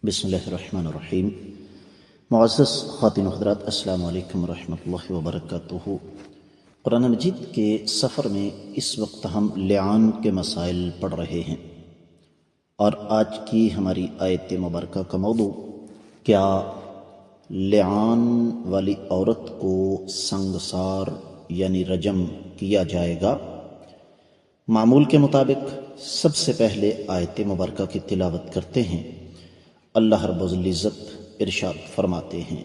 بسم اللہ الرحمن الرحیم۔ معزز خواتین و حضرات، السلام علیکم ورحمۃ اللہ وبرکاتہ۔ قرآن مجید کے سفر میں اس وقت ہم لعان کے مسائل پڑھ رہے ہیں، اور آج کی ہماری آیت مبارکہ کا موضوع کیا لعان والی عورت کو سنگسار یعنی رجم کیا جائے گا؟ معمول کے مطابق سب سے پہلے آیت مبارکہ کی تلاوت کرتے ہیں۔ اللہ رب العزت ارشاد فرماتے ہیں،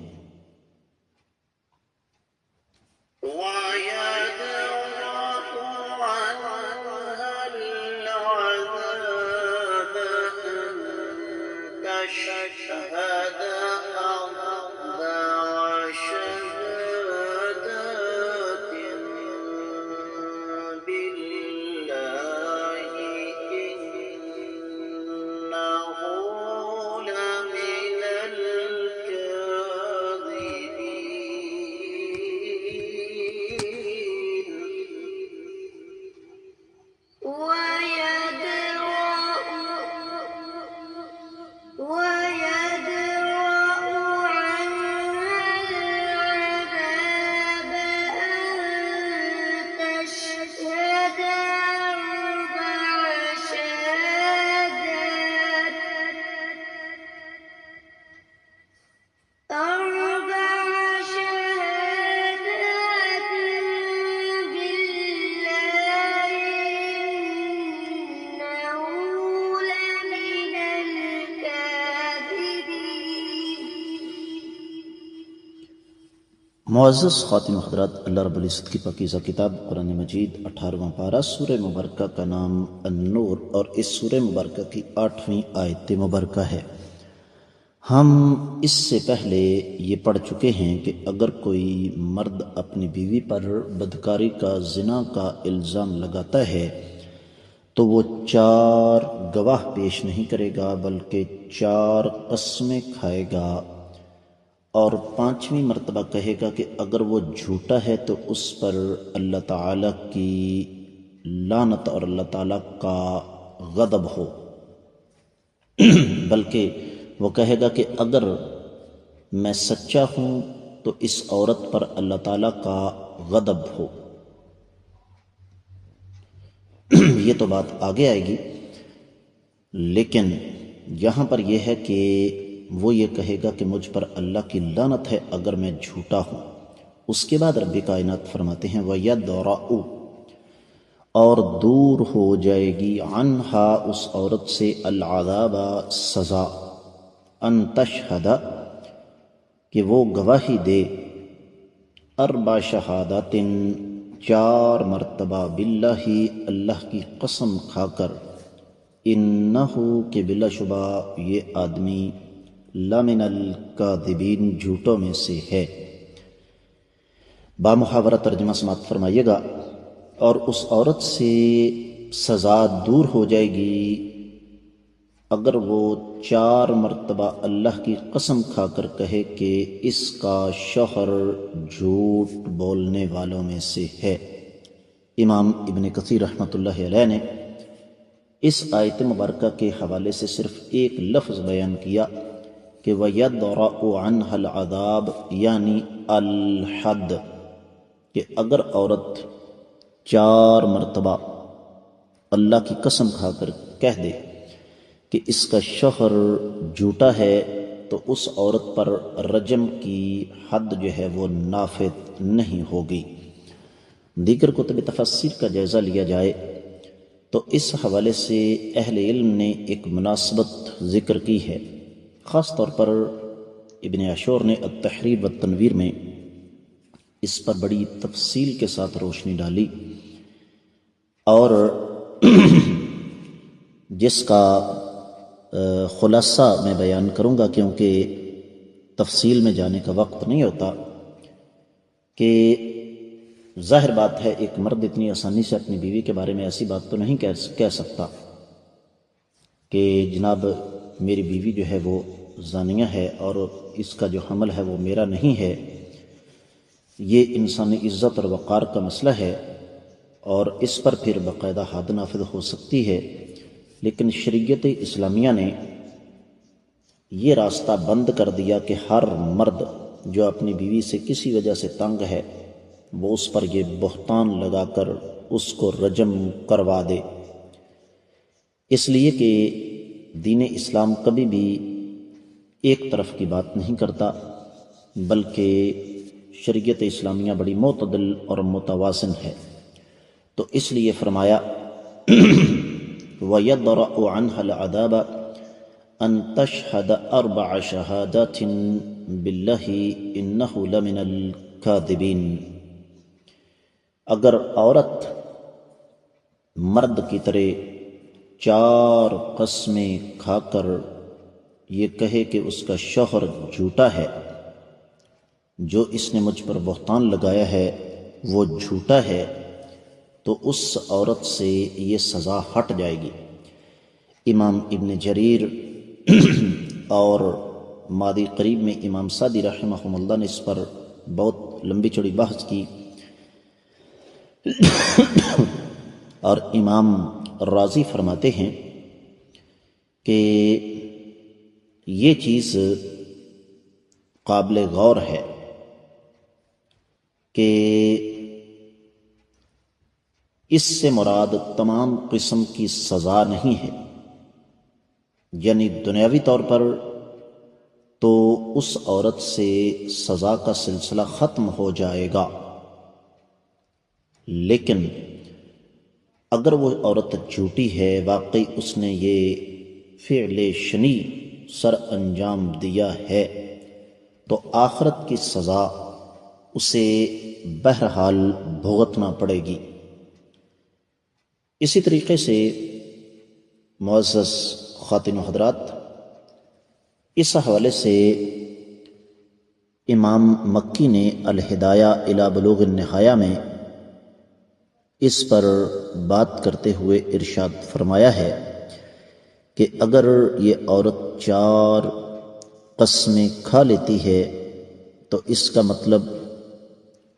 معزز خواتین و حضرات، اللہ رب العزت کی پاکیزہ کتاب قرآن مجید 18واں پارہ سورہ مبارکہ کا نام النور، اور اس سورہ مبارکہ کی 8ویں آیت مبارکہ ہے۔ ہم اس سے پہلے یہ پڑھ چکے ہیں کہ اگر کوئی مرد اپنی بیوی پر بدکاری کا، زنا کا الزام لگاتا ہے تو وہ 4 گواہ پیش نہیں کرے گا بلکہ 4 قسمیں کھائے گا، اور 5ویں مرتبہ کہے گا کہ اگر وہ جھوٹا ہے تو اس پر اللہ تعالیٰ کی لعنت اور اللہ تعالیٰ کا غضب ہو، بلکہ وہ کہے گا کہ اگر میں سچا ہوں تو اس عورت پر اللہ تعالیٰ کا غضب ہو۔ یہ تو بات آگے آئے گی، لیکن یہاں پر یہ ہے کہ وہ یہ کہے گا کہ مجھ پر اللہ کی لعنت ہے اگر میں جھوٹا ہوں۔ اس کے بعد رب کائنات فرماتے ہیں وَيَدْرَأُ، اور دور ہو جائے گی، عنہا اس عورت سے، العذاب سزا، ان تشہد کہ وہ گواہی دے، 4 شہادات 4 مرتبہ، باللہ اللہ کی قسم کھا کر، انہو کہ بلا شبہ یہ آدمی، لمن الکاذبین جھوٹوں میں سے ہے۔ بامحاورہ ترجمہ سماعت فرمائیے گا۔ اور اس عورت سے سزا دور ہو جائے گی اگر وہ 4 مرتبہ اللہ کی قسم کھا کر کہے کہ اس کا شوہر جھوٹ بولنے والوں میں سے ہے۔ امام ابن کثیر رحمۃ اللہ علیہ نے اس آیت مبارکہ کے حوالے سے صرف ایک لفظ بیان کیا کہ وَيَدْرَأُ عَنْهَا الْعَذَابِ، یعنی الحد، کہ اگر عورت 4 مرتبہ اللہ کی قسم کھا کر کہہ دے کہ اس کا شوہر جھوٹا ہے تو اس عورت پر رجم کی حد جو ہے وہ نافذ نہیں ہوگی۔ دیگر کتب تفسیر کا جائزہ لیا جائے تو اس حوالے سے اہل علم نے ایک مناسبت ذکر کی ہے، خاص طور پر ابن عاشور نے التحریر والتنویر میں اس پر بڑی تفصیل کے ساتھ روشنی ڈالی، اور جس کا خلاصہ میں بیان کروں گا کیونکہ تفصیل میں جانے کا وقت نہیں ہوتا، کہ ظاہر بات ہے ایک مرد اتنی آسانی سے اپنی بیوی کے بارے میں ایسی بات تو نہیں کہہ سکتا کہ جناب میری بیوی جو ہے وہ زانیہ ہے اور اس کا جو حمل ہے وہ میرا نہیں ہے۔ یہ انسانی عزت اور وقار کا مسئلہ ہے، اور اس پر پھر باقاعدہ حد نافذ ہو سکتی ہے، لیکن شریعت اسلامیہ نے یہ راستہ بند کر دیا کہ ہر مرد جو اپنی بیوی سے کسی وجہ سے تنگ ہے وہ اس پر یہ بہتان لگا کر اس کو رجم کروا دے، اس لیے کہ دین اسلام کبھی بھی ایک طرف کی بات نہیں کرتا، بلکہ شریعت اسلامیہ بڑی معتدل اور متوازن ہے۔ تو اس لیے فرمایا وَيَدْرَأُ عَنْهَا الْعَذَابَ أَن تَشْهَدَ 4 شَهَادَاتٍ بِاللَّهِ إِنَّهُ لَمِنَ الْكَاذِبِينَ۔ اگر عورت مرد کی طرح 4 قسمیں کھا کر یہ کہے کہ اس کا شوہر جھوٹا ہے، جو اس نے مجھ پر بہتان لگایا ہے وہ جھوٹا ہے، تو اس عورت سے یہ سزا ہٹ جائے گی۔ امام ابن جریر اور ماضی قریب میں امام سعدی رحمہ اللہ نے اس پر بہت لمبی چوڑی بحث کی، اور امام راضی فرماتے ہیں کہ یہ چیز قابل غور ہے کہ اس سے مراد تمام قسم کی سزا نہیں ہے، یعنی دنیاوی طور پر تو اس عورت سے سزا کا سلسلہ ختم ہو جائے گا، لیکن اگر وہ عورت جھوٹی ہے، واقعی اس نے یہ فعل شنی سر انجام دیا ہے، تو آخرت کی سزا اسے بہرحال بھگتنا پڑے گی۔ اسی طریقے سے معزز خواتین و حضرات، اس حوالے سے امام مکی نے الہدایہ الی بلوغ النہایہ میں اس پر بات کرتے ہوئے ارشاد فرمایا ہے کہ اگر یہ عورت 4 قسمیں کھا لیتی ہے تو اس کا مطلب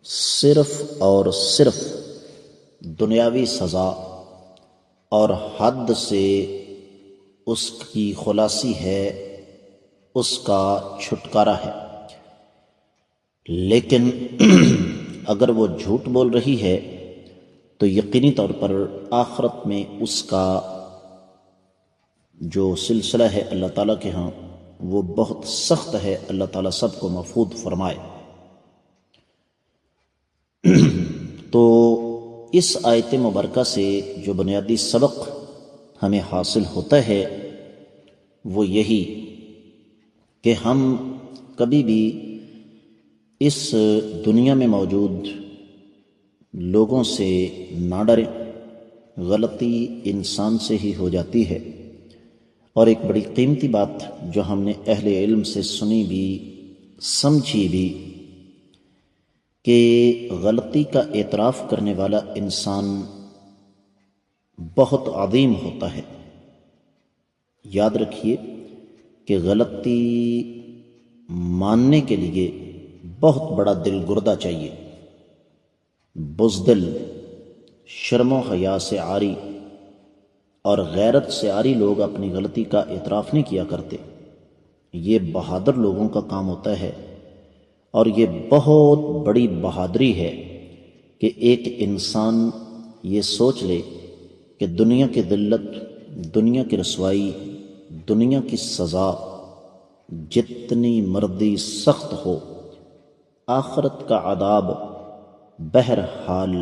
صرف اور صرف دنیاوی سزا اور حد سے اس کی خلاصی ہے، اس کا چھٹکارا ہے۔ لیکن اگر وہ جھوٹ بول رہی ہے تو یقینی طور پر آخرت میں اس کا جو سلسلہ ہے اللہ تعالیٰ کے ہاں وہ بہت سخت ہے، اللہ تعالیٰ سب کو محفوظ فرمائے۔ تو اس آیت مبارکہ سے جو بنیادی سبق ہمیں حاصل ہوتا ہے وہ یہی کہ ہم کبھی بھی اس دنیا میں موجود لوگوں سے نہ ڈریں، غلطی انسان سے ہی ہو جاتی ہے۔ اور ایک بڑی قیمتی بات جو ہم نے اہل علم سے سنی بھی سمجھی بھی کہ غلطی کا اعتراف کرنے والا انسان بہت عظیم ہوتا ہے۔ یاد رکھیے کہ غلطی ماننے کے لیے بہت بڑا دل گردہ چاہیے، بزدل، شرم و حیا سے عاری اور غیرت سے عاری لوگ اپنی غلطی کا اعتراف نہیں کیا کرتے۔ یہ بہادر لوگوں کا کام ہوتا ہے، اور یہ بہت بڑی بہادری ہے کہ ایک انسان یہ سوچ لے کہ دنیا کی ذلت، دنیا کی رسوائی، دنیا کی سزا جتنی مرضی سخت ہو، آخرت کا عذاب بہرحال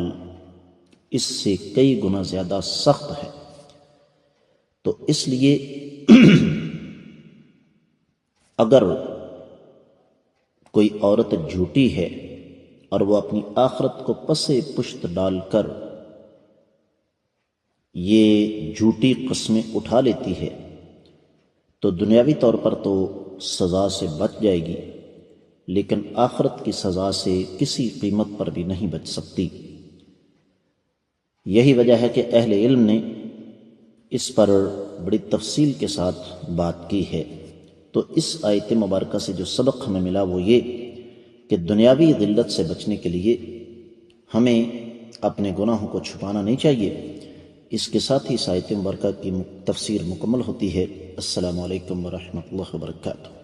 اس سے کئی گنا زیادہ سخت ہے۔ تو اس لیے اگر کوئی عورت جھوٹی ہے اور وہ اپنی آخرت کو پسے پشت ڈال کر یہ جھوٹی قسمیں اٹھا لیتی ہے تو دنیاوی طور پر تو سزا سے بچ جائے گی، لیکن آخرت کی سزا سے کسی قیمت پر بھی نہیں بچ سکتی۔ یہی وجہ ہے کہ اہل علم نے اس پر بڑی تفصیل کے ساتھ بات کی ہے۔ تو اس آیت مبارکہ سے جو سبق ہمیں ملا وہ یہ کہ دنیاوی ذلت سے بچنے کے لیے ہمیں اپنے گناہوں کو چھپانا نہیں چاہیے، اس کے ساتھ ہی اس آیت مبارکہ کی تفسیر مکمل ہوتی ہے۔ السلام علیکم ورحمۃ اللہ وبرکاتہ۔